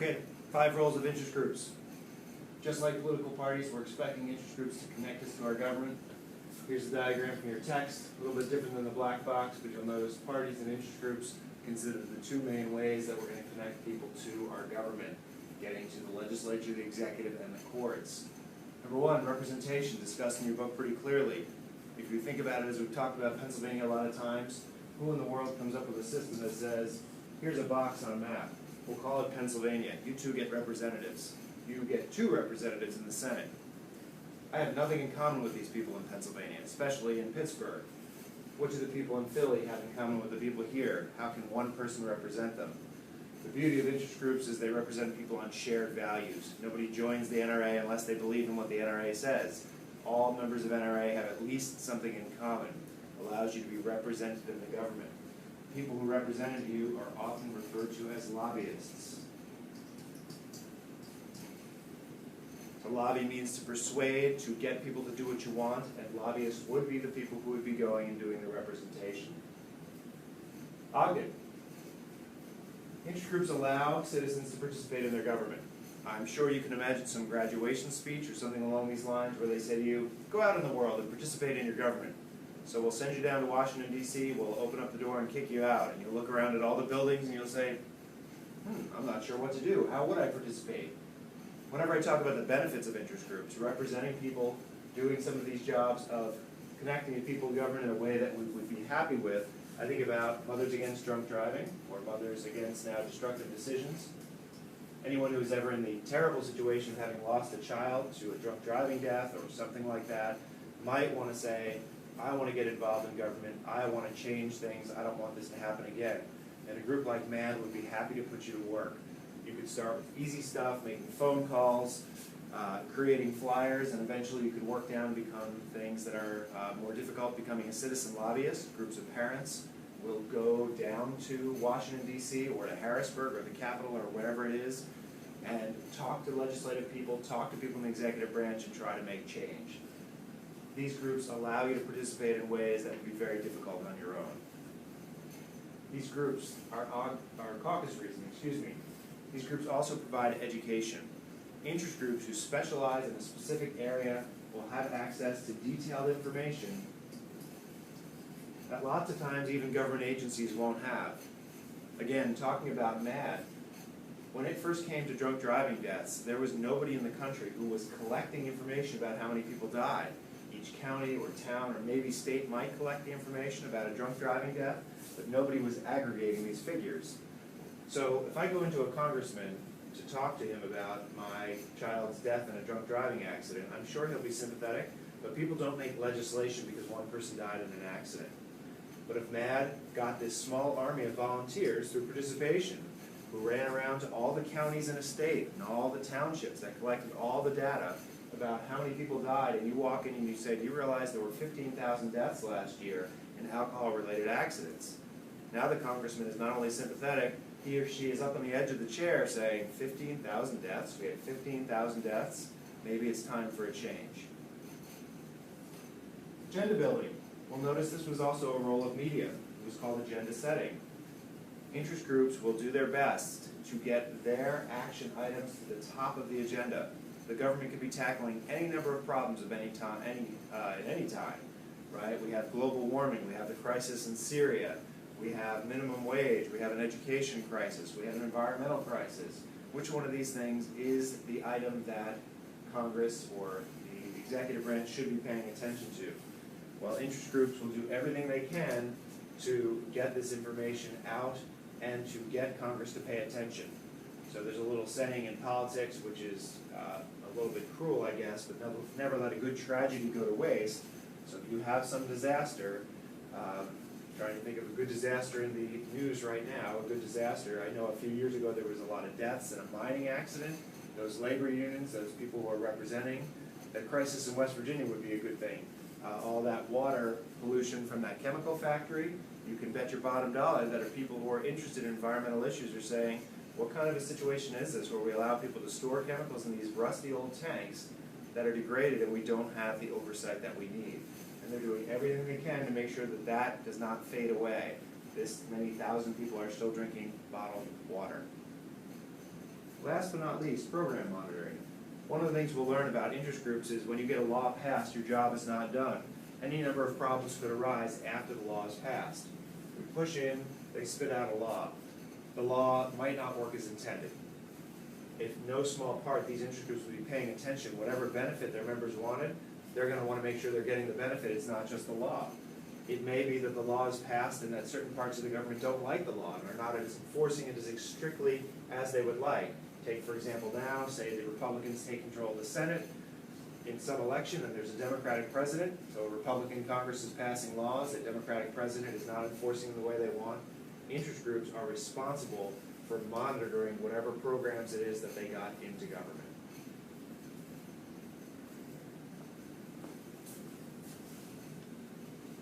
Okay, 5 roles of interest groups. Just like political parties, we're expecting interest groups to connect us to our government. Here's a diagram from your text, a little bit different than the black box, but you'll notice parties and interest groups consider the 2 main ways that we're going to connect people to our government, getting to the legislature, the executive, and the courts. Number 1, representation, discussed in your book pretty clearly. If you think about it, as we've talked about Pennsylvania a lot of times, who in the world comes up with a system that says, here's a box on a map, we'll call it Pennsylvania, you 2 get representatives. You get 2 representatives in the Senate. I have nothing in common with these people in Pennsylvania, especially in Pittsburgh. What do the people in Philly have in common with the people here? How can one person represent them? The beauty of interest groups is they represent people on shared values. Nobody joins the NRA unless they believe in what the NRA says. All members of NRA have at least something in common. Allows you to be represented in the government. People who represented you are often referred to as lobbyists. To lobby means to persuade, to get people to do what you want, and lobbyists would be the people who would be going and doing the representation. Ogden. Interest groups allow citizens to participate in their government. I'm sure you can imagine some graduation speech or something along these lines where they say to you, go out in the world and participate in your government. So we'll send you down to Washington, D.C., we'll open up the door and kick you out, and you'll look around at all the buildings and you'll say, I'm not sure what to do. How would I participate? Whenever I talk about the benefits of interest groups, representing people, doing some of these jobs of connecting to people in government in a way that we would be happy with, I think about Mothers Against Drunk Driving, or Mothers Against Now Destructive Decisions. Anyone who's ever in the terrible situation of having lost a child to a drunk driving death or something like that might want to say, I want to get involved in government, I want to change things, I don't want this to happen again. And a group like MAD would be happy to put you to work. You could start with easy stuff, making phone calls, creating flyers, and eventually you could work down and become things that are more difficult, becoming a citizen lobbyist. Groups of parents will go down to Washington, D.C., or to Harrisburg, or the Capitol, or wherever it is, and talk to legislative people, talk to people in the executive branch, and try to make change. These groups allow you to participate in ways that would be very difficult on your own. These groups are caucus reasoning, These groups also provide education. Interest groups who specialize in a specific area will have access to detailed information that lots of times even government agencies won't have. Again, talking about MAD, when it first came to drunk driving deaths, there was nobody in the country who was collecting information about how many people died. Each county or town or maybe state might collect the information about a drunk driving death, but nobody was aggregating these figures. So if I go into a congressman to talk to him about my child's death in a drunk driving accident, I'm sure he'll be sympathetic, but people don't make legislation because one person died in an accident. But if MAD got this small army of volunteers through participation, who ran around to all the counties in a state and all the townships that collected all the data about how many people died, and you walk in and you say, do you realize there were 15,000 deaths last year in alcohol-related accidents? Now the congressman is not only sympathetic, he or she is up on the edge of the chair saying, 15,000 deaths, we had 15,000 deaths, maybe it's time for a change. Agenda building. Well, notice this was also a role of media. It was called agenda setting. Interest groups will do their best to get their action items to the top of the agenda. The government could be tackling any number of problems of any time, at any time, right? We have global warming, we have the crisis in Syria, we have minimum wage, we have an education crisis, we have an environmental crisis. Which one of these things is the item that Congress or the executive branch should be paying attention to? Well, interest groups will do everything they can to get this information out and to get Congress to pay attention. So there's a little saying in politics, which is a little bit cruel, I guess, but never let a good tragedy go to waste. So if you have some disaster, trying to think of a good disaster in the news right now, a good disaster. I know a few years ago there was a lot of deaths in a mining accident. Those labor unions, those people who are representing the crisis in West Virginia would be a good thing. All that water pollution from that chemical factory, you can bet your bottom dollar that if people who are interested in environmental issues are saying, what kind of a situation is this where we allow people to store chemicals in these rusty old tanks that are degraded and we don't have the oversight that we need? And they're doing everything they can to make sure that that does not fade away. This many thousand people are still drinking bottled water. Last but not least, program monitoring. One of the things we'll learn about interest groups is when you get a law passed, your job is not done. Any number of problems could arise after the law is passed. We push in, they spit out a law. The law might not work as intended. In no small part, these interest groups will be paying attention. Whatever benefit their members wanted, they're going to want to make sure they're getting the benefit. It's not just the law. It may be that the law is passed and that certain parts of the government don't like the law and are not as enforcing it as strictly as they would like. Take, for example, now, say the Republicans take control of the Senate in some election and there's a Democratic president, so a Republican Congress is passing laws, a Democratic president is not enforcing them the way they want. Interest groups are responsible for monitoring whatever programs it is that they got into government.